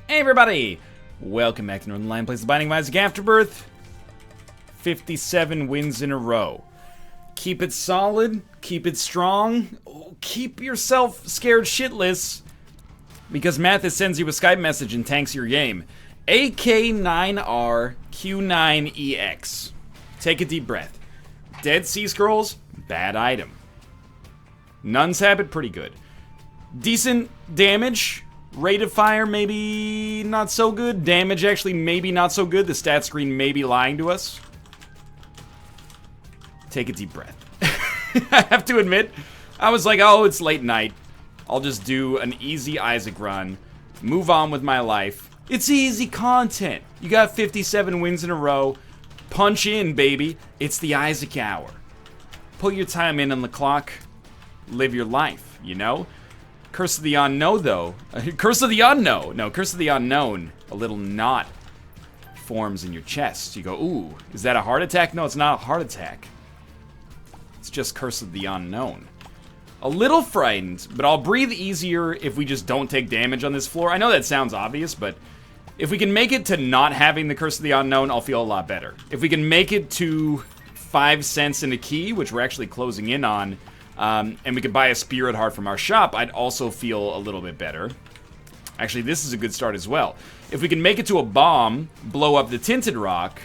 Hey everybody! Welcome back to Northern Lion Plays the Binding of Isaac Afterbirth. 57 wins in a row. Keep it solid, keep it strong, keep yourself scared shitless, because Mathis sends you a Skype message and tanks your game. AK9RQ9EX. Take a deep breath. Dead Sea Scrolls, bad item. Nun's Habit, pretty good. Decent damage. Rate of fire, maybe not so good. Damage, actually, maybe not so good. The stat screen may be lying to us. Take a deep breath. I have to admit, I was like, oh, it's late night. I'll just do an easy Isaac run. Move on with my life. It's easy content. You got 57 wins in a row. Punch in, baby. It's the Isaac hour. Put your time in on the clock. Live your life, you know? Curse of the Unknown, though. Curse of the Unknown. No, Curse of the Unknown. A little knot forms in your chest. You go, ooh, is that a heart attack? No, it's not a heart attack. It's just Curse of the Unknown. A little frightened, but I'll breathe easier if we just don't take damage on this floor. I know that sounds obvious, but if we can make it to not having the Curse of the Unknown, I'll feel a lot better. If we can make it to 5 cents in a key, which we're actually closing in on, and we could buy a Spirit Heart from our shop, I'd also feel a little bit better. Actually, this is a good start as well. If we can make it to a bomb, blow up the Tinted Rock,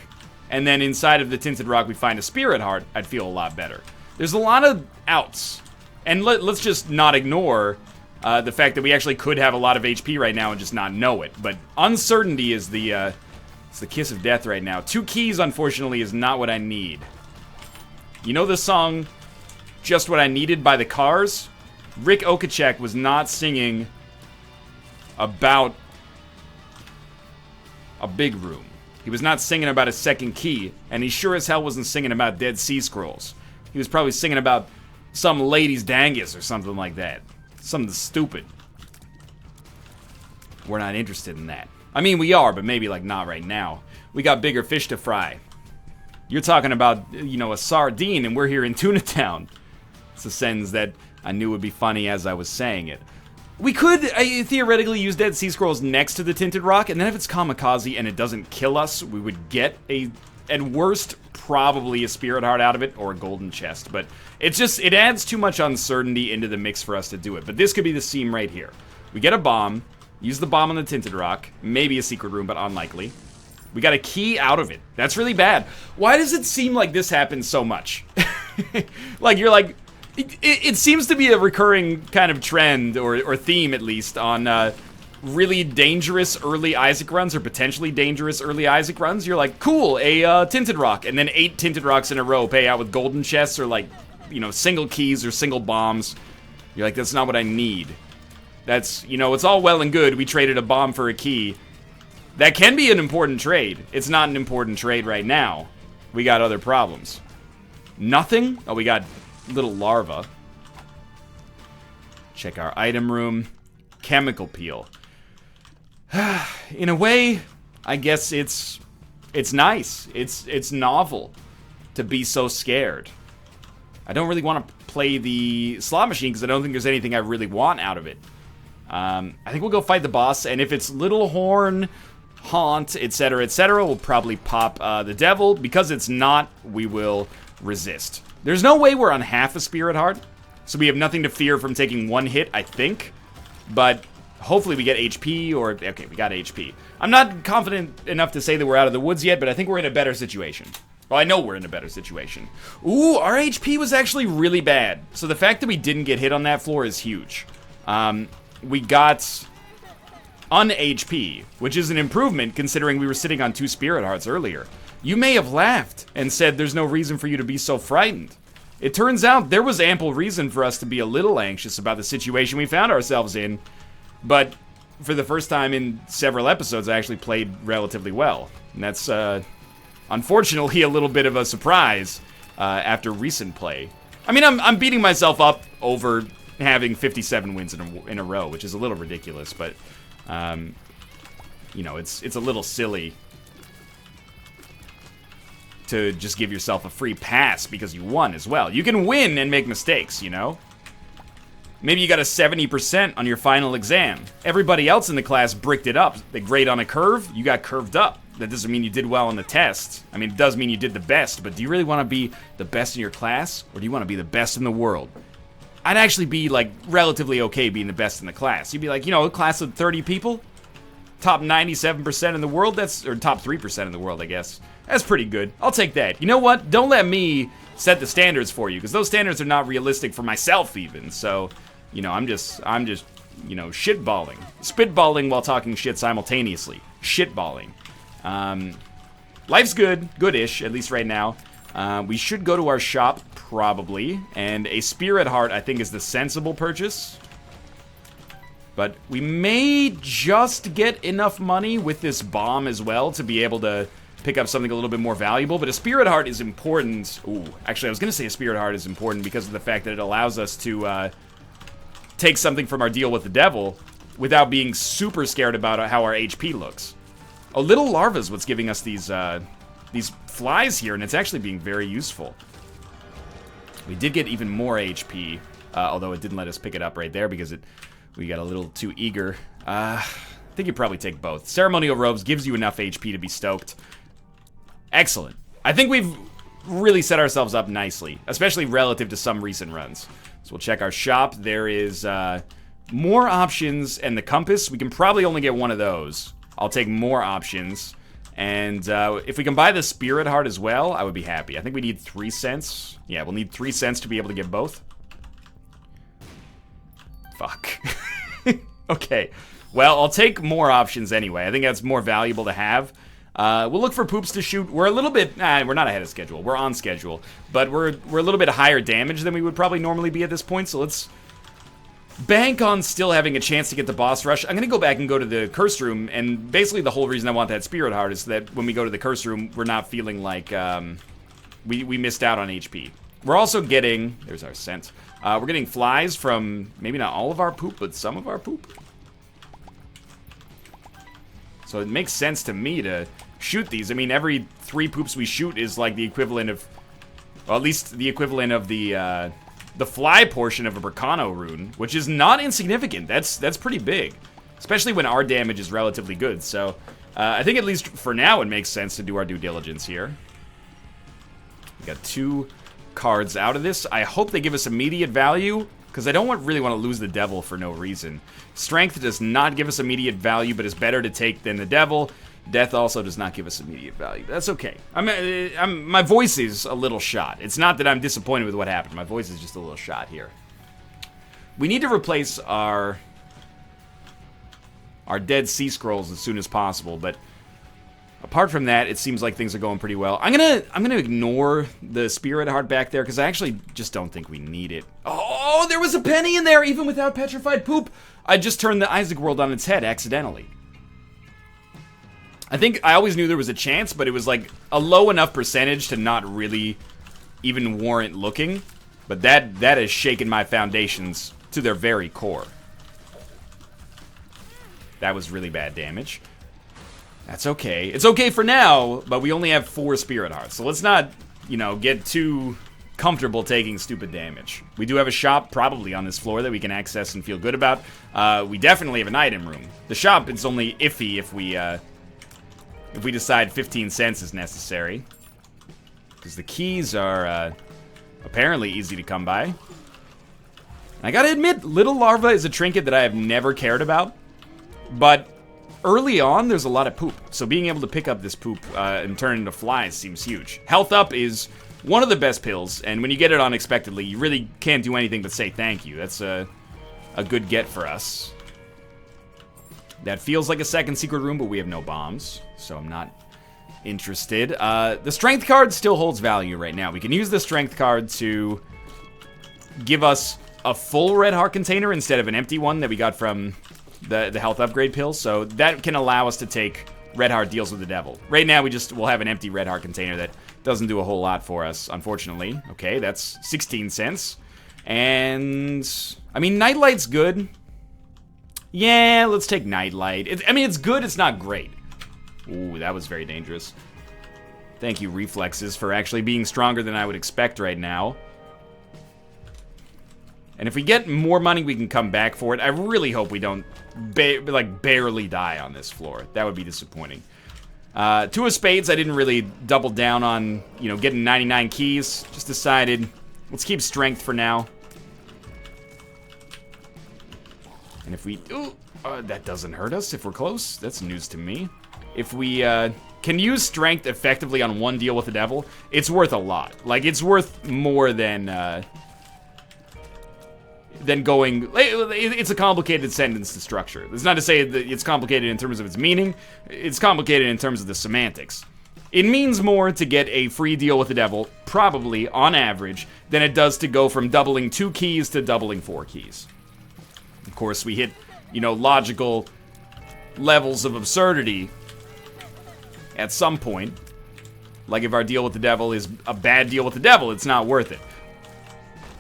and then inside of the Tinted Rock we find a Spirit Heart, I'd feel a lot better. There's a lot of outs. And let's just not ignore the fact that we actually could have a lot of HP right now and just not know it. But uncertainty is it's the kiss of death right now. 2 keys, unfortunately, is not what I need. You know the song Just What I Needed by the Cars? Rick Okachek was not singing about a big room. He was not singing about a second key, and he sure as hell wasn't singing about Dead Sea Scrolls. He was probably singing about some lady's dangus or something like that. Something stupid. We're not interested in that. I mean, we are, but maybe like not right now. We got bigger fish to fry. You're talking about, you know, a sardine, and we're here in Tuna Town. It's a sentence that I knew would be funny as I was saying it. We could theoretically use Dead Sea Scrolls next to the Tinted Rock, and then if it's Kamikaze and it doesn't kill us, we would get at worst, probably a Spirit Heart out of it, or a Golden Chest. But it adds too much uncertainty into the mix for us to do it. But this could be the seam right here. We get a bomb, use the bomb on the Tinted Rock, maybe a secret room, but unlikely. We got a key out of it. That's really bad. Why does it seem like this happens so much? Like, you're like, it seems to be a recurring kind of trend, or theme at least, on really dangerous early Isaac runs, or potentially dangerous early Isaac runs. You're like, cool, a Tinted Rock, and then 8 Tinted Rocks in a row pay out with golden chests, or like, you know, single keys or single bombs. You're like, that's not what I need. That's, you know, it's all well and good, we traded a bomb for a key. That can be an important trade. It's not an important trade right now. We got other problems. Nothing? Oh, we got little larva. Check our item room. Chemical peel. In a way, I guess it's nice. It's novel to be so scared. I don't really want to play the slot machine because I don't think there's anything I really want out of it. I think we'll go fight the boss, and if it's Little Horn, Haunt, etc., we'll probably pop the Devil. Because it's not, we will resist. There's no way we're on half a Spirit Heart, so we have nothing to fear from taking 1 hit, I think. But hopefully we get HP, or... Okay, we got HP. I'm not confident enough to say that we're out of the woods yet, but I think we're in a better situation. Well, I know we're in a better situation. Ooh, our HP was actually really bad. So the fact that we didn't get hit on that floor is huge. We got un-HP, which is an improvement considering we were sitting on 2 Spirit Hearts earlier. You may have laughed and said there's no reason for you to be so frightened. It turns out there was ample reason for us to be a little anxious about the situation we found ourselves in, but for the first time in several episodes, I actually played relatively well. And that's, unfortunately, a little bit of a surprise after recent play. I mean, I'm beating myself up over having 57 wins in a row, which is a little ridiculous, but, you know, it's a little silly to just give yourself a free pass because you won as well. You can win and make mistakes, you know? Maybe you got a 70% on your final exam. Everybody else in the class bricked it up. They grade on a curve, you got curved up. That doesn't mean you did well on the test. I mean, it does mean you did the best, but do you really want to be the best in your class, or do you want to be the best in the world? I'd actually be, like, relatively okay being the best in the class. You'd be like, you know, a class of 30 people, top 97% in the world, or top 3% in the world, I guess. That's pretty good. I'll take that. You know what? Don't let me set the standards for you, because those standards are not realistic for myself, even. So, you know, I'm just, you know, shitballing. Spitballing while talking shit simultaneously. Shitballing. Life's good. Good-ish, at least right now. We should go to our shop, probably. And a Spirit Heart, I think, is the sensible purchase. But we may just get enough money with this bomb as well to be able to pick up something a little bit more valuable. But a Spirit Heart is important. Ooh, actually, I was going to say a Spirit Heart is important because of the fact that it allows us to take something from our deal with the devil without being super scared about how our HP looks. A little larva is what's giving us these flies here, and it's actually being very useful. We did get even more HP, although it didn't let us pick it up right there because we got a little too eager. I think you probably take both. Ceremonial Robes gives you enough HP to be stoked. Excellent. I think we've really set ourselves up nicely, especially relative to some recent runs. So we'll check our shop. There is more options, and the compass, we can probably only get one of those. I'll take more options. And if we can buy the Spirit Heart as well, I would be happy. I think we need 3 cents. Yeah, we'll need 3 cents to be able to get both. Fuck. Okay. Well, I'll take more options anyway. I think that's more valuable to have. We'll look for poops to shoot. We're a little bit... we're not ahead of schedule. We're on schedule. But we're a little bit higher damage than we would probably normally be at this point, so let's bank on still having a chance to get the boss rush. I'm going to go back and go to the curse room, and basically the whole reason I want that Spirit Heart is that when we go to the curse room, we're not feeling like we missed out on HP. We're also getting... There's our scent. We're getting flies from maybe not all of our poop, but some of our poop. So it makes sense to me to shoot these. I mean, every 3 poops we shoot is like the equivalent of... Well, at least the equivalent of the fly portion of a Bracano rune, which is not insignificant. That's pretty big, especially when our damage is relatively good. So I think at least for now it makes sense to do our due diligence here. We got 2 cards out of this. I hope they give us immediate value, because I don't really want to lose the devil for no reason. Strength does not give us immediate value, but is better to take than the devil. Death also does not give us immediate value. That's okay. My voice is a little shot. It's not that I'm disappointed with what happened. My voice is just a little shot here. We need to replace our Dead Sea Scrolls as soon as possible, but apart from that, it seems like things are going pretty well. I'm gonna ignore the Spirit Heart back there, because I actually just don't think we need it. Oh, there was a penny in there, even without Petrified Poop. I just turned the Isaac world on its head accidentally. I think I always knew there was a chance, but it was like a low enough percentage to not really even warrant looking. But that has shaken my foundations to their very core. That was really bad damage. That's okay. It's okay for now, but we only have 4 Spirit Hearts. So let's not, you know, get too comfortable taking stupid damage. We do have a shop probably on this floor that we can access and feel good about. We definitely have an item room. The shop is only iffy if we decide 15 cents is necessary. Because the keys are apparently easy to come by. And I gotta admit, Little Larva is a trinket that I have never cared about. But early on, there's a lot of poop. So being able to pick up this poop and turn it into flies seems huge. Health Up is one of the best pills, and when you get it unexpectedly, you really can't do anything but say thank you. That's a good get for us. That feels like a second secret room, but we have no bombs, so I'm not interested. The strength card still holds value right now. We can use the strength card to give us a full red heart container instead of an empty one that we got from the health upgrade pill, so that can allow us to take red heart deals with the devil. Right now, we'll have an empty red heart container that doesn't do a whole lot for us, unfortunately. Okay, that's 16 cents. And I mean, Nightlight's good. Yeah, let's take Nightlight. I mean, it's good, it's not great. Ooh, that was very dangerous. Thank you, Reflexes, for actually being stronger than I would expect right now. And if we get more money, we can come back for it. I really hope we don't, barely die on this floor. That would be disappointing. Two of spades, I didn't really double down on, getting 99 keys. Just decided, let's keep strength for now. And if we... Ooh, that doesn't hurt us if we're close. That's news to me. If we can use strength effectively on one deal with the devil, it's worth a lot. Like, it's worth more than going... It's a complicated sentence to structure. That's not to say that it's complicated in terms of its meaning. It's complicated in terms of the semantics. It means more to get a free deal with the devil, probably, on average, than it does to go from doubling 2 keys to doubling 4 keys. Of course, we hit, logical levels of absurdity at some point. Like, if our deal with the devil is a bad deal with the devil, it's not worth it.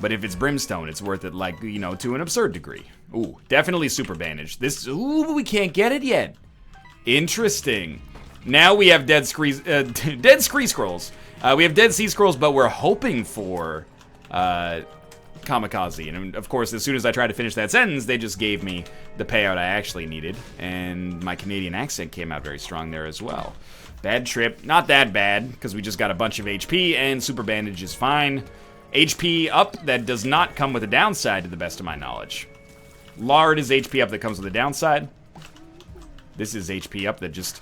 But if it's brimstone, it's worth it, to an absurd degree. Ooh, definitely super bandage. We can't get it yet. Interesting. Now we have dead scree scrolls. We have dead sea scrolls, but we're hoping for kamikaze. And of course, as soon as I tried to finish that sentence, they just gave me the payout I actually needed. And my Canadian accent came out very strong there as well. Bad trip. Not that bad, because we just got a bunch of HP, and super bandage is fine. HP up that does not come with a downside, to the best of my knowledge. Lard is HP up that comes with a downside. This is HP up that just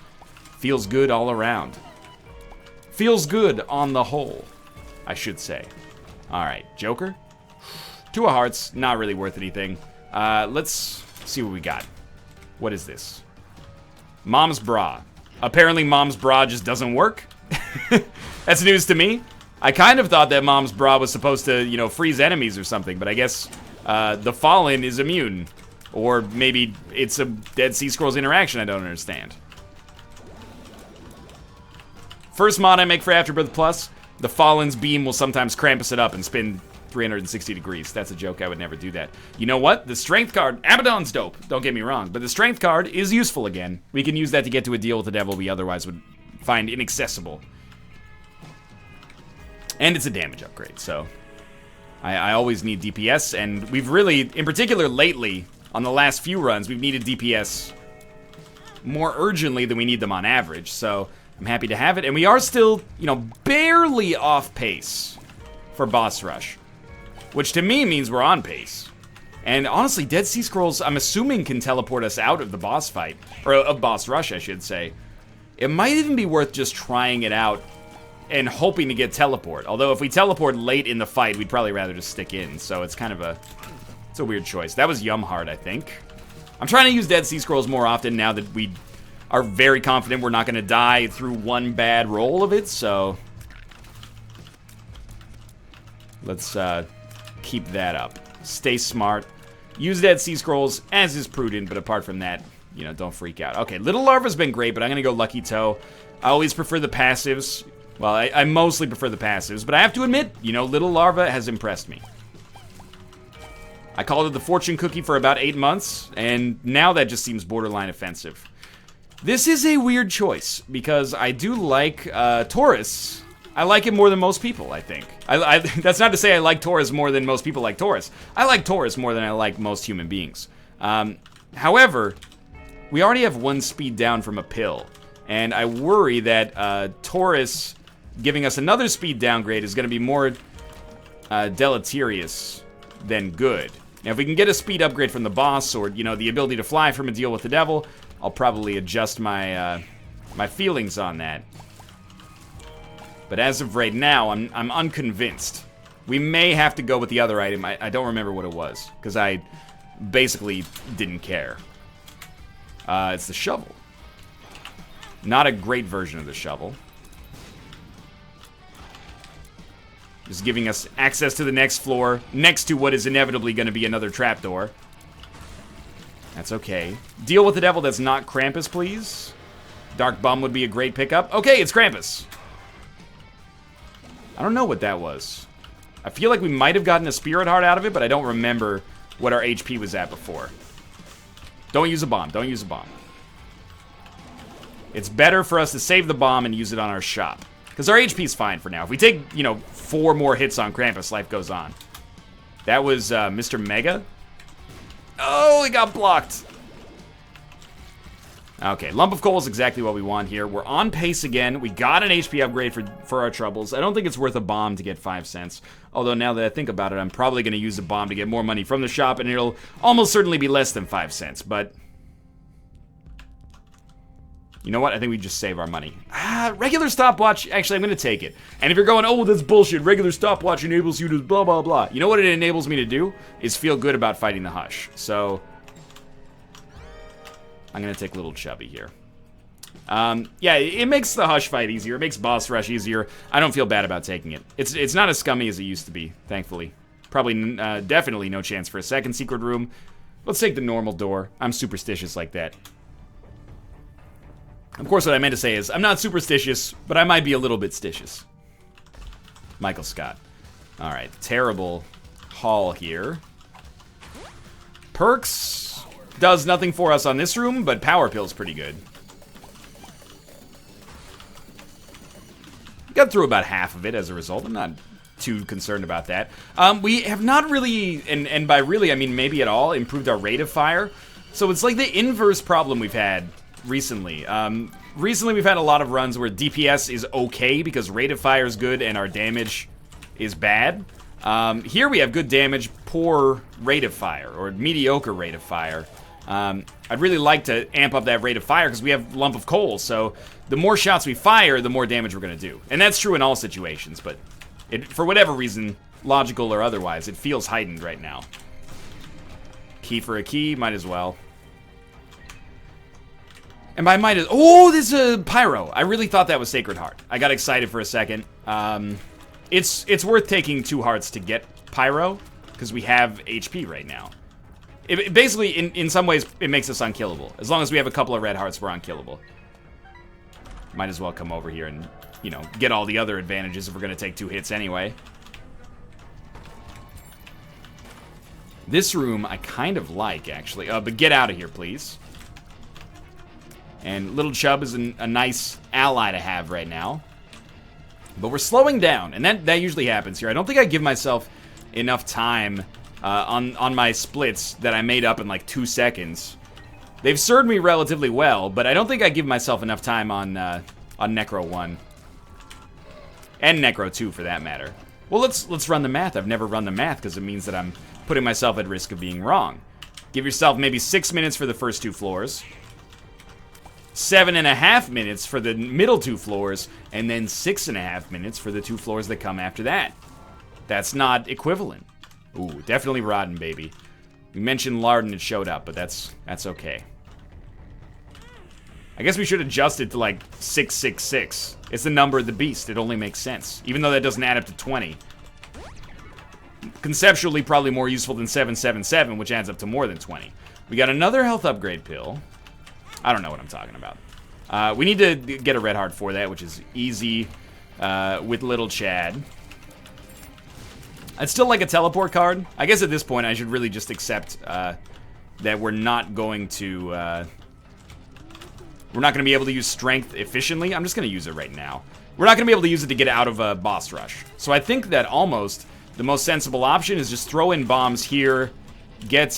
feels good all around. Feels good on the whole, I should say. Alright, Joker. 2 of hearts, not really worth anything. Let's see what we got. What is this? Mom's bra. Apparently Mom's bra just doesn't work. That's news to me. I kind of thought that Mom's bra was supposed to, freeze enemies or something, but I guess the Fallen is immune. Or maybe it's a Dead Sea Scrolls interaction I don't understand. First mod I make for Afterbirth Plus, the Fallen's beam will sometimes Krampus it up and spin 360 degrees. That's a joke, I would never do that. You know what? The Strength card, Abaddon's dope, don't get me wrong, but the Strength card is useful again. We can use that to get to a deal with the devil we otherwise would find inaccessible. And it's a damage upgrade, so I always need DPS, and we've really, in particular lately, on the last few runs, we've needed DPS more urgently than we need them on average, so I'm happy to have it. And we are still, barely off pace for boss rush, which to me means we're on pace. And honestly, Dead Sea Scrolls, I'm assuming, can teleport us out of the boss fight, or of boss rush, I should say. It might even be worth just trying it out and hoping to get teleport. Although if we teleport late in the fight, we'd probably rather just stick in. So it's kind of it's a weird choice. That was Yumhard, I think. I'm trying to use Dead Sea Scrolls more often now that we are very confident we're not going to die through one bad roll of it. So let's keep that up. Stay smart. Use Dead Sea Scrolls as is prudent, but apart from that, don't freak out. Okay, Little Larva's been great, but I'm going to go Lucky Toe. I always prefer the passives. Well, I mostly prefer the passives, but I have to admit, Little Larva has impressed me. I called it the fortune cookie for about 8 months, and now that just seems borderline offensive. This is a weird choice, because I do like Taurus. I like it more than most people, I think. That's not to say I like Taurus more than most people like Taurus. I like Taurus more than I like most human beings. However, we already have 1 speed down from a pill, and I worry that Taurus giving us another speed downgrade is going to be more deleterious than good. Now, if we can get a speed upgrade from the boss, or, the ability to fly from a deal with the devil, I'll probably adjust my my feelings on that. But as of right now, I'm unconvinced. We may have to go with the other item. I don't remember what it was, because I basically didn't care. It's the shovel. Not a great version of the shovel. Just giving us access to the next floor, next to what is inevitably going to be another trapdoor. That's okay. Deal with the devil that's not Krampus, please. Dark Bum would be a great pickup. Okay, it's Krampus. I don't know what that was. I feel like we might have gotten a Spirit Heart out of it, but I don't remember what our HP was at before. Don't use a bomb. Don't use a bomb. It's better for us to save the bomb and use it on our shop. Because our HP's fine for now. If we take, 4 more hits on Krampus, life goes on. That was Mr. Mega. Oh, it got blocked. Okay, lump of coal is exactly what we want here. We're on pace again. We got an HP upgrade for our troubles. I don't think it's worth a bomb to get 5 cents. Although now that I think about it, I'm probably going to use a bomb to get more money from the shop, and it'll almost certainly be less than 5 cents. But you know what? I think we just save our money. Regular stopwatch. Actually, I'm going to take it. And if you're going, oh, that's bullshit. Regular stopwatch enables you to blah, blah, blah. You know what it enables me to do? Is feel good about fighting the Hush. So I'm going to take Little Chubby here. Yeah, it makes the Hush fight easier. It makes Boss Rush easier. I don't feel bad about taking it. It's not as scummy as it used to be, thankfully. Probably, definitely no chance for a second secret room. Let's take the normal door. I'm superstitious like that. Of course, what I meant to say is, I'm not superstitious, but I might be a little bit stitious. Michael Scott. Alright, terrible haul here. Perks does nothing for us on this room, but Power Pill's pretty good. Got through about half of it as a result. I'm not too concerned about that. We have not really, and by really I mean maybe at all, improved our rate of fire. So it's like the inverse problem we've had recently. Recently we've had a lot of runs where DPS is okay because rate of fire is good and our damage is bad. Here we have good damage, poor rate of fire, or mediocre rate of fire. I'd really like to amp up that rate of fire because we have lump of coal, so the more shots we fire, the more damage we're going to do. And that's true in all situations, but for whatever reason, logical or otherwise, it feels heightened right now. Key for a key, might as well. And by might as... Oh, this is a Pyro. I really thought that was Sacred Heart. I got excited for a second. It's worth taking 2 hearts to get Pyro, because we have HP right now. Basically, in some ways, it makes us unkillable. As long as we have a couple of red hearts, we're unkillable. Might as well come over here and, you know, get all the other advantages if we're going to take 2 hits anyway. This room I kind of like, actually. But get out of here, please. And Little Chub is a nice ally to have right now. But we're slowing down, and that usually happens here. I don't think I give myself enough time on my splits that I made up in like 2 seconds. They've served me relatively well, but I don't think I give myself enough time on Necro 1. And Necro 2, for that matter. Well, let's run the math. I've never run the math because it means that I'm putting myself at risk of being wrong. Give yourself maybe 6 minutes for the first 2 floors. 7.5 minutes for the middle 2 floors, and then 6.5 minutes for the 2 floors that come after that. That's not equivalent. Ooh, definitely rotten, baby. We mentioned lard and it showed up, but that's okay. I guess we should adjust it to like 666. It's the number of the beast. It only makes sense, even though that doesn't add up to 20. Conceptually, probably more useful than 777, which adds up to more than 20. We got another health upgrade pill. I don't know what I'm talking about. We need to get a red heart for that, which is easy with Little Chad. I'd still like a teleport card. I guess at this point I should really just accept that we're not going to be able to use strength efficiently. I'm just going to use it right now. We're not going to be able to use it to get out of a boss rush. So I think that almost the most sensible option is just throw in bombs here, get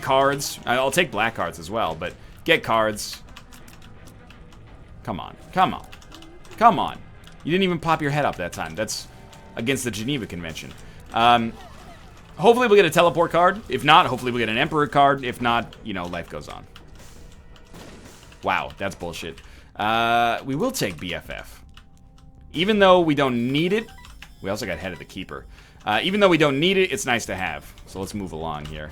cards. I'll take black cards as well, but get cards. Come on. Come on. Come on. You didn't even pop your head up that time. That's against the Geneva Convention. Hopefully we'll get a teleport card. If not, hopefully we'll get an Emperor card. If not, you know, life goes on. Wow, that's bullshit. We will take BFF. Even though we don't need it. We also got Head of the Keeper. Even though we don't need it, it's nice to have. So let's move along here.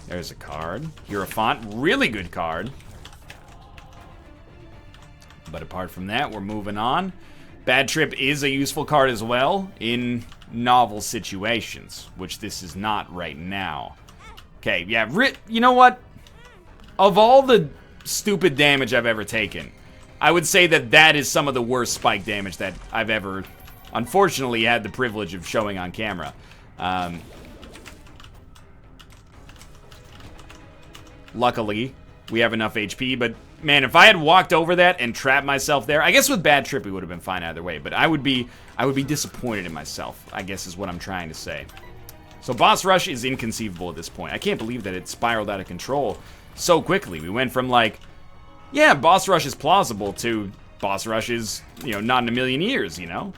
There's a card. Hierophant, really good card. But apart from that, we're moving on. Bad Trip is a useful card as well in novel situations, which this is not right now. Okay, yeah, you know what? Of all the stupid damage I've ever taken, I would say that is some of the worst spike damage that I've ever, unfortunately, had the privilege of showing on camera. Luckily, we have enough HP, but man, if I had walked over that and trapped myself there, I guess with Bad Trip, we would have been fine either way, but I would be disappointed in myself, I guess is what I'm trying to say. So Boss Rush is inconceivable at this point. I can't believe that it spiraled out of control so quickly. We went from like, yeah, Boss Rush is plausible to Boss Rush is, you know, not in a million years, you know?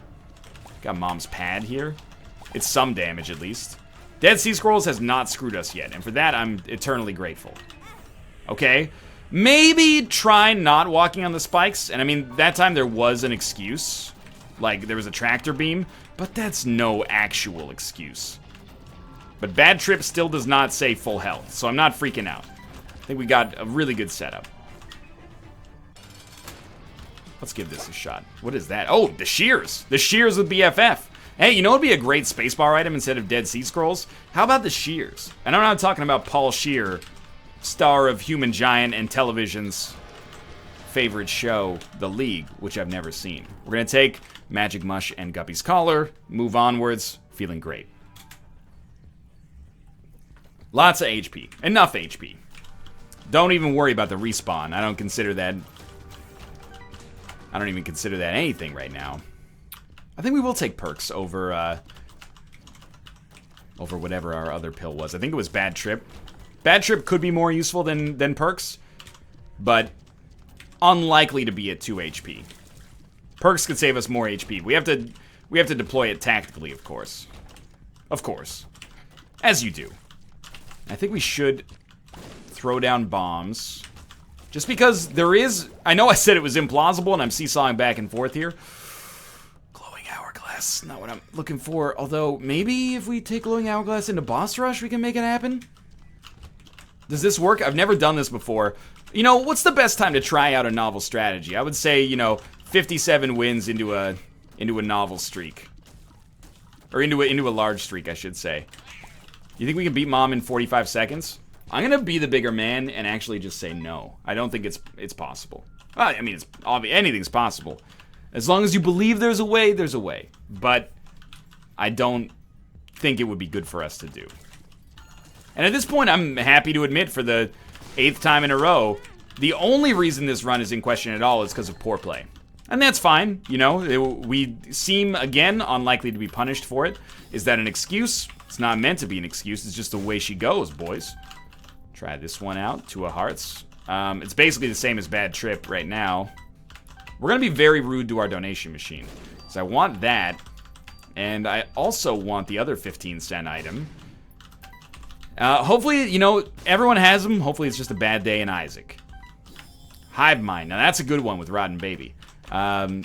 Got Mom's pad here. It's some damage at least. Dead Sea Scrolls has not screwed us yet, and for that I'm eternally grateful. Okay? Maybe try not walking on the spikes, and I mean, that time there was an excuse. Like, there was a tractor beam, but that's no actual excuse. But Bad Trip still does not say full health, so I'm not freaking out. I think we got a really good setup. Let's give this a shot. What is that? Oh, the shears. The shears with BFF. Hey, you know what would be a great spacebar item instead of Dead Sea Scrolls? How about the shears? And I'm not talking about Paul Scheer, star of Human Giant and television's favorite show, The League, which I've never seen. We're going to take Magic Mush and Guppy's Collar, move onwards, feeling great. Lots of HP. Enough HP. Don't even worry about the respawn. I don't even consider that anything right now. I think we will take perks over whatever our other pill was. I think it was Bad Trip. Bad Trip could be more useful than perks, but unlikely to be at 2 HP. Perks could save us more HP. We have to deploy it tactically, of course. Of course. As you do. I think we should throw down bombs. Just because there is... I know I said it was implausible, and I'm seesawing back and forth here. Glowing Hourglass, not what I'm looking for. Although, maybe if we take Glowing Hourglass into Boss Rush, we can make it happen? Does this work? I've never done this before. You know, what's the best time to try out a novel strategy? I would say, you know, 57 wins into a novel streak. Or into a large streak, I should say. You think we can beat Mom in 45 seconds? I'm gonna be the bigger man and actually just say no. I don't think it's possible. Well, I mean, it's obvious. Anything's possible. As long as you believe there's a way, there's a way. But I don't think it would be good for us to do. And at this point, I'm happy to admit for the 8th time in a row, the only reason this run is in question at all is because of poor play. And that's fine, you know, we seem, again, unlikely to be punished for it. Is that an excuse? It's not meant to be an excuse, it's just the way she goes, boys. Try this one out, 2 of hearts. It's basically the same as Bad Trip right now. We're gonna be very rude to our donation machine. So I want that, and I also want the other 15-cent item. Hopefully, you know, everyone has them. Hopefully it's just a bad day in Isaac. Hive Mind, now that's a good one with Rotten Baby. You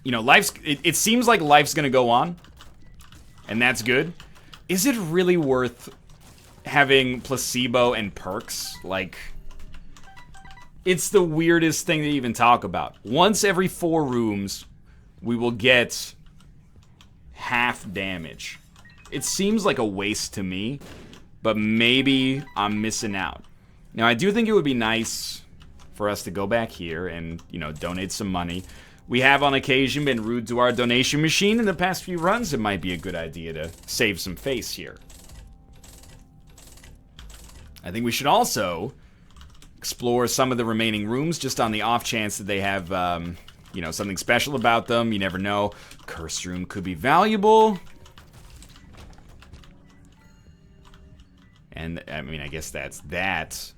know, it seems like life's gonna go on, and that's good. Is it really worth having placebo and perks? Like, it's the weirdest thing to even talk about. Once every 4 rooms, we will get half damage. It seems like a waste to me, but maybe I'm missing out. Now, I do think it would be nice for us to go back here and, you know, donate some money. We have on occasion been rude to our donation machine in the past few runs. It might be a good idea to save some face here. I think we should also explore some of the remaining rooms just on the off chance that they have, you know, something special about them. You never know. Curse room could be valuable. And, I mean, I guess that's that.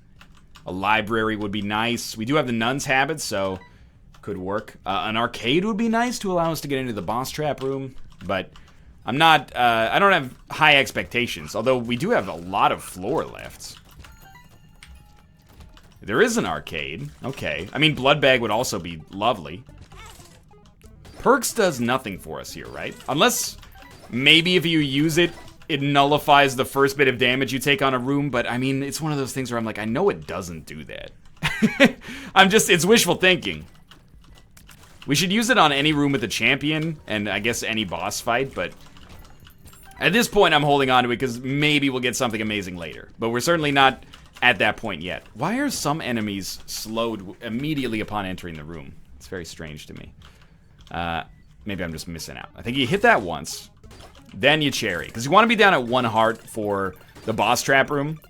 A library would be nice. We do have the Nun's Habit, so could work. An arcade would be nice to allow us to get into the boss trap room, but I'm not, I don't have high expectations, although we do have a lot of floor left. There is an arcade. Okay. I mean, Blood Bag would also be lovely. Perks does nothing for us here, right? Unless, maybe if you use it, it nullifies the first bit of damage you take on a room, but I mean, it's one of those things where I'm like, I know it doesn't do that. It's wishful thinking. We should use it on any room with a champion, and I guess any boss fight, but at this point I'm holding on to it because maybe we'll get something amazing later. But we're certainly not at that point yet. Why are some enemies slowed immediately upon entering the room? It's very strange to me. Maybe I'm just missing out. I think you hit that once, then you cherry, because you want to be down at 1 heart for the boss trap room.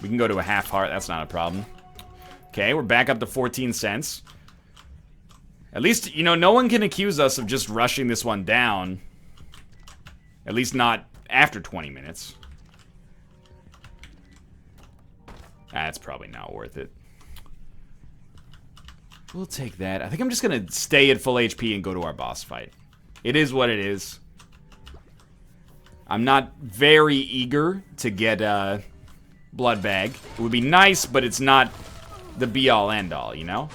We can go to a half heart. That's not a problem. Okay, we're back up to 14 cents. At least, you know, no one can accuse us of just rushing this one down. At least not after 20 minutes. That's probably not worth it. We'll take that. I think I'm just going to stay at full HP and go to our boss fight. It is what it is. I'm not very eager to get Blood Bag. It would be nice, but it's not the be-all, end-all, you know?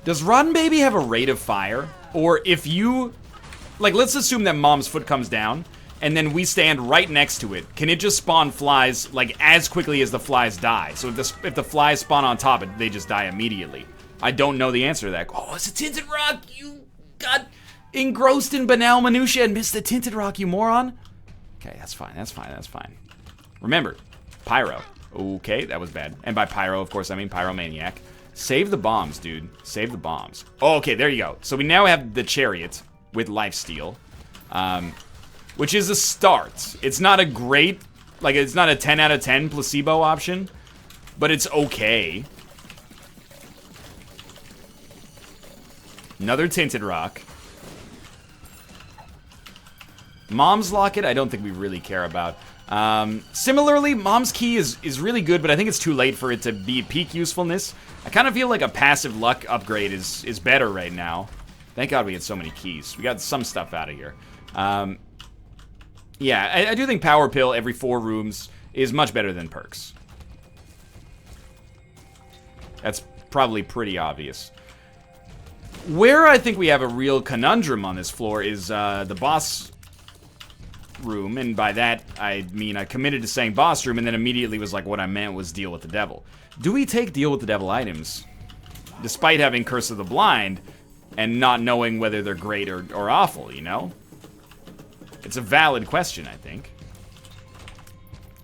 Does Rotten Baby have a rate of fire? Or if you... Like, let's assume that Mom's foot comes down, and then we stand right next to it. Can it just spawn flies, like, as quickly as the flies die? So if the flies spawn on top, they just die immediately. I don't know the answer to that. Oh, it's a Tinted Rock! You got engrossed in banal minutia and missed the Tinted Rock, you moron! Okay, that's fine, that's fine, that's fine. Remember, Pyro. Okay, that was bad. And by Pyro, of course, I mean Pyromaniac. Save the bombs, dude. Save the bombs. Oh, okay, there you go. So we now have the Chariot with Lifesteal, which is a start. It's not a great, like, it's not a 10 out of 10 placebo option, but it's okay. Another Tinted Rock. Mom's Locket, I don't think we really care about. Similarly, Mom's Key is really good, but I think it's too late for it to be peak usefulness. I kind of feel like a passive luck upgrade is better right now. Thank God we had so many keys. We got some stuff out of here. Yeah, I do think Power Pill every 4 rooms is much better than perks. That's probably pretty obvious. Where I think we have a real conundrum on this floor is the boss room, and by that I mean I committed to saying boss room and then immediately was like what I meant was deal with the devil. Do we take deal with the devil items despite having Curse of the Blind and not knowing whether they're great or awful, you know? It's a valid question, I think.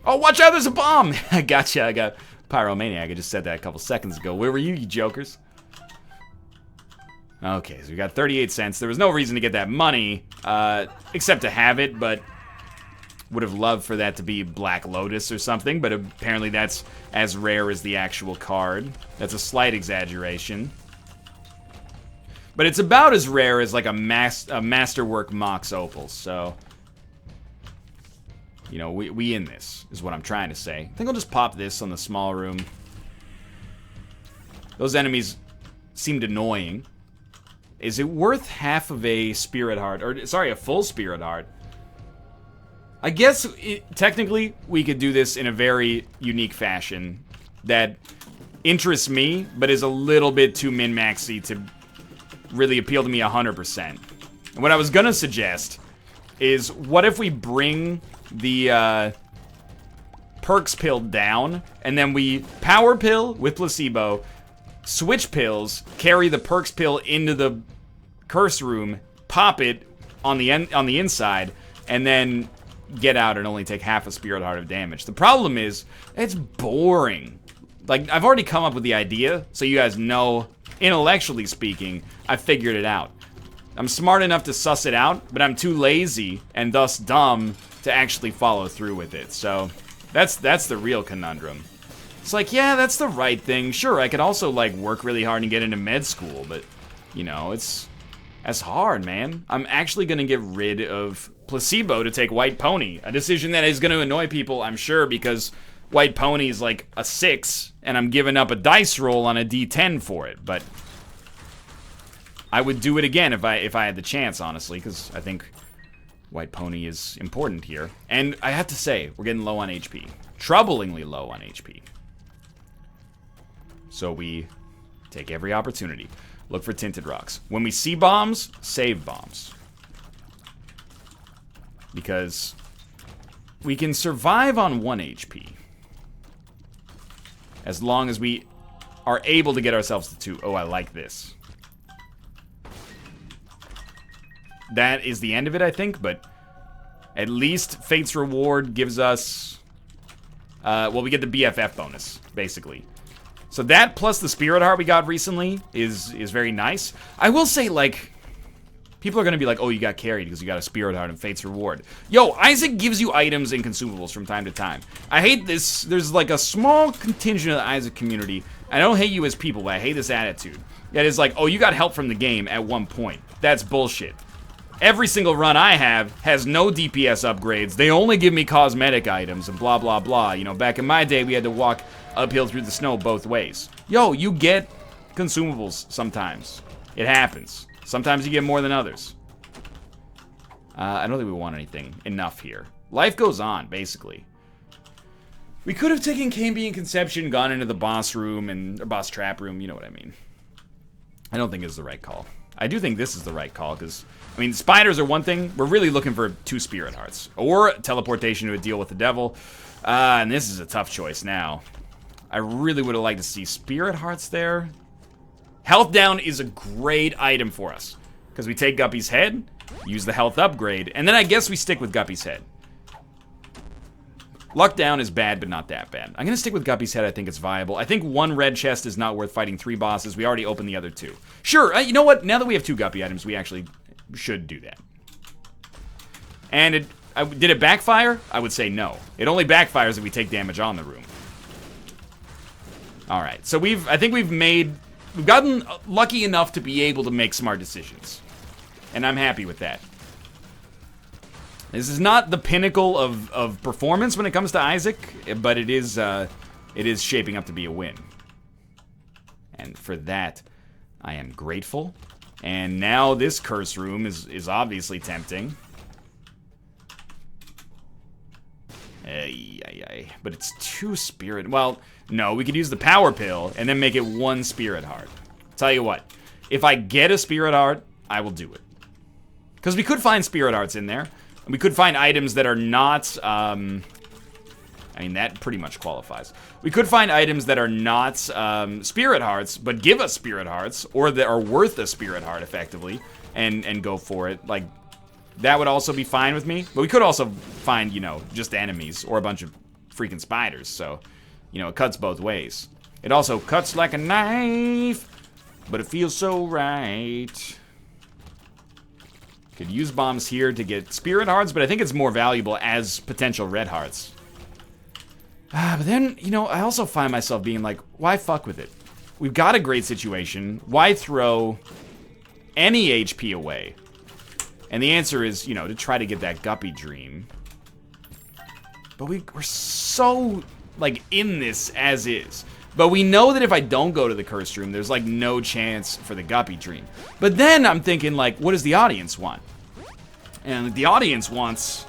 Oh, watch out, there's a bomb! I gotcha, I got Pyromaniac. I just said that a couple seconds ago. Where were you, you jokers? Okay, so we got 38 cents. There was no reason to get that money, except to have it, but would have loved for that to be Black Lotus or something, but apparently that's as rare as the actual card. That's a slight exaggeration. But it's about as rare as like a Masterwork Mox Opal, so... You know, we in this, is what I'm trying to say. I think I'll just pop this on the small room. Those enemies seemed annoying. Is it worth half of a Spirit Heart? Or, sorry, a full Spirit Heart? I guess, technically, we could do this in a very unique fashion that interests me, but is a little bit too min-maxy to really appeal to me 100%. And what I was gonna suggest is, what if we bring the perks pill down, and then we power pill with placebo, switch pills, carry the perks pill into the curse room, pop it on the inside, and then get out and only take half a Spirit Heart of damage. The problem is, it's boring. Like, I've already come up with the idea, so you guys know, intellectually speaking, I figured it out. I'm smart enough to suss it out, but I'm too lazy, and thus dumb, to actually follow through with it. So, that's the real conundrum. It's like, yeah, that's the right thing. Sure, I could also, like, work really hard and get into med school, but, you know, that's hard, man. I'm actually gonna get rid of placebo to take White Pony. A decision that is gonna annoy people, I'm sure, because White Pony is like a 6, and I'm giving up a dice roll on a D10 for it, but I would do it again if I had the chance, honestly, because I think White Pony is important here. And I have to say, we're getting low on HP. Troublingly low on HP. So we take every opportunity. Look for Tinted Rocks. When we see bombs, save bombs. Because we can survive on 1 HP. As long as we are able to get ourselves to 2. Oh, I like this. That is the end of it, I think, but at least Fate's Reward gives us... well, we get the BFF bonus, basically. So that plus the Spirit Heart we got recently is very nice. I will say, like, People are going to be like, oh, you got carried because you got a Spirit Heart and Fate's Reward. Yo, Isaac gives you items and consumables from time to time. I hate this. There's like a small contingent of the Isaac community. I don't hate you as people, but I hate this attitude. That is like, oh, you got help from the game at one point. That's bullshit. Every single run I have has no DPS upgrades. They only give me cosmetic items and blah, blah, blah. You know, back in my day, we had to walk uphill through the snow both ways. Yo, you get consumables sometimes. It happens. Sometimes you get more than others. I don't think we want anything enough here. Life goes on, basically. We could have taken Camby and Conception, gone into the boss room or boss trap room. You know what I mean. I don't think it's the right call. I do think this is the right call, because, I mean, spiders are one thing. We're really looking for 2 Spirit Hearts. Or teleportation to a deal with the devil. And this is a tough choice now. I really would have liked to see Spirit Hearts there. Health down is a great item for us, because we take Guppy's head, use the health upgrade, and then I guess we stick with Guppy's head. Luck down is bad, but not that bad. I'm going to stick with Guppy's head. I think it's viable. I think 1 red chest is not worth fighting 3 bosses. We already opened the other 2. Sure, you know what? Now that we have 2 Guppy items, we actually should do that. And did it backfire? I would say no. It only backfires if we take damage on the room. All right, so I think we've gotten lucky enough to be able to make smart decisions. And I'm happy with that. This is not the pinnacle of performance when it comes to Isaac, but it is shaping up to be a win. And for that, I am grateful. And now this curse room is obviously tempting. But it's 2 spirit. Well, no, we could use the power pill and then make it 1 Spirit Heart. Tell you what, if I get a Spirit Heart, I will do it. Because we could find Spirit Hearts in there. And we could find items that are not, I mean, that pretty much qualifies. We could find items that are not Spirit Hearts, but give us Spirit Hearts, or that are worth a Spirit Heart, effectively, and go for it. Like, that would also be fine with me. But we could also find, you know, just enemies, or a bunch of freaking spiders. So, you know, it cuts both ways. It also cuts like a knife, but it feels so right. Could use bombs here to get Spirit Hearts, but I think it's more valuable as potential Red Hearts. But then, you know, I also find myself being like, why fuck with it? We've got a great situation. Why throw any HP away? And the answer is, you know, to try to get that Guppy dream. But we're so, like, in this as is. But we know that if I don't go to the cursed room, there's, like, no chance for the Guppy dream. But then I'm thinking, like, what does the audience want? And the audience wants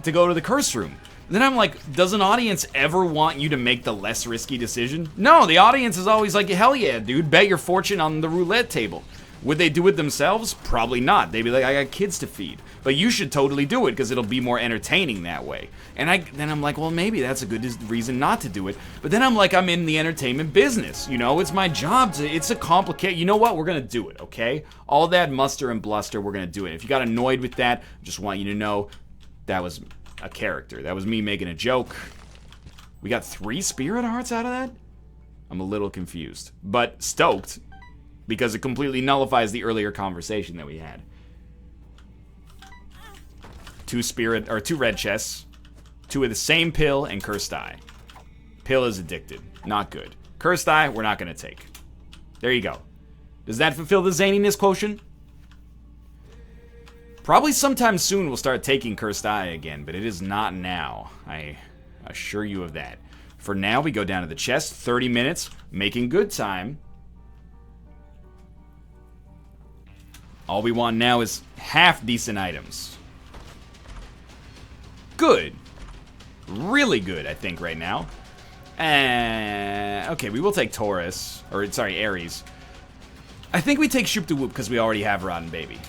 to go to the cursed room. Then I'm like, does an audience ever want you to make the less risky decision? No, the audience is always like, hell yeah, dude, bet your fortune on the roulette table. Would they do it themselves? Probably not. They'd be like, I got kids to feed. But you should totally do it because it'll be more entertaining that way. And then I'm like, well, maybe that's a good reason not to do it. But then I'm like, I'm in the entertainment business. You know, it's my job it's a complicated. You know what? We're going to do it, okay? All that muster and bluster, we're going to do it. If you got annoyed with that, I just want you to know that was a character. That was me making a joke. We got 3 Spirit Hearts out of that? I'm a little confused. But stoked. Because it completely nullifies the earlier conversation that we had. 2 red chests, 2 of the same pill, and cursed eye. Pill is addicted. Not good. Cursed eye, we're not going to take. There you go. Does that fulfill the zaniness quotient? Probably sometime soon we'll start taking cursed eye again, but it is not now. I assure you of that. For now, we go down to the chest, 30 minutes, making good time. All we want now is half-decent items. Good. Really good, I think, right now. Okay, we will take Taurus. Or, sorry, Aries. I think we take Shoop to Whoop because we already have Rotten Baby.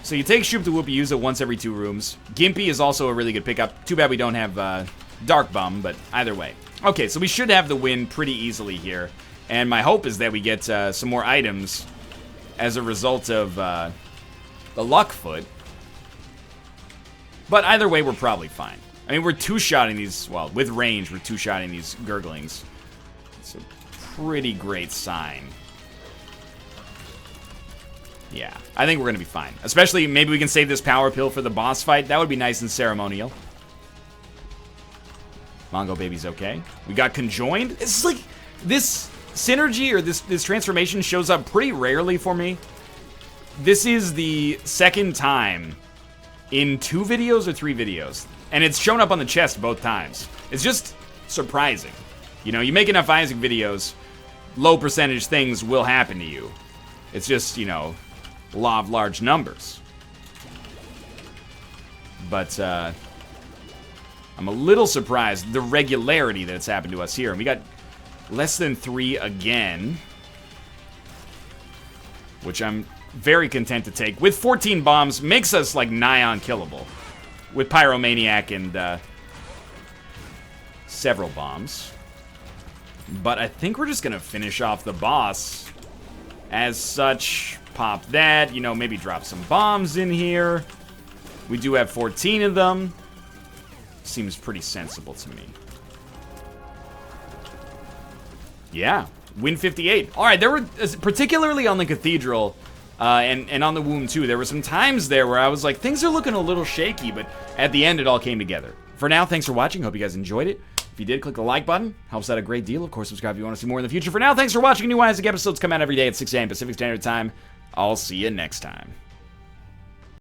So you take Shoop to Whoop, you use it once every 2 rooms. Gimpy is also a really good pickup. Too bad we don't have Dark Bum, but either way. Okay, so we should have the win pretty easily here. And my hope is that we get some more items as a result of the Luck Foot. But either way, we're probably fine. I mean, we're 2-shotting these, well, with range, we're 2-shotting these Gurglings. It's a pretty great sign. Yeah, I think we're going to be fine. Especially, maybe we can save this power pill for the boss fight. That would be nice and ceremonial. Mongo Baby's okay. We got conjoined. It's like, this synergy or this transformation shows up pretty rarely for me. This is the second time in 2 videos or 3 videos. And it's shown up on the chest both times. It's just surprising. You know, you make enough Isaac videos, low percentage things will happen to you. It's just, you know, law of large numbers. But, I'm a little surprised the regularity that it's happened to us here. And we got less than 3 again, which I'm very content to take. With 14 bombs, makes us like nigh unkillable. With Pyromaniac and several bombs. But I think we're just gonna finish off the boss. As such, pop that, you know, maybe drop some bombs in here. We do have 14 of them. Seems pretty sensible to me. Yeah, win 58. All right, there were, particularly on the Cathedral and on the Womb too, there were some times there where I was like, things are looking a little shaky, but at the end it all came together. For now, thanks for watching. Hope you guys enjoyed it. If you did, click the like button. Helps out a great deal. Of course, subscribe if you want to see more in the future. For now, thanks for watching. New Isaac episodes come out every day at 6 a.m. Pacific Standard Time. I'll see you next time.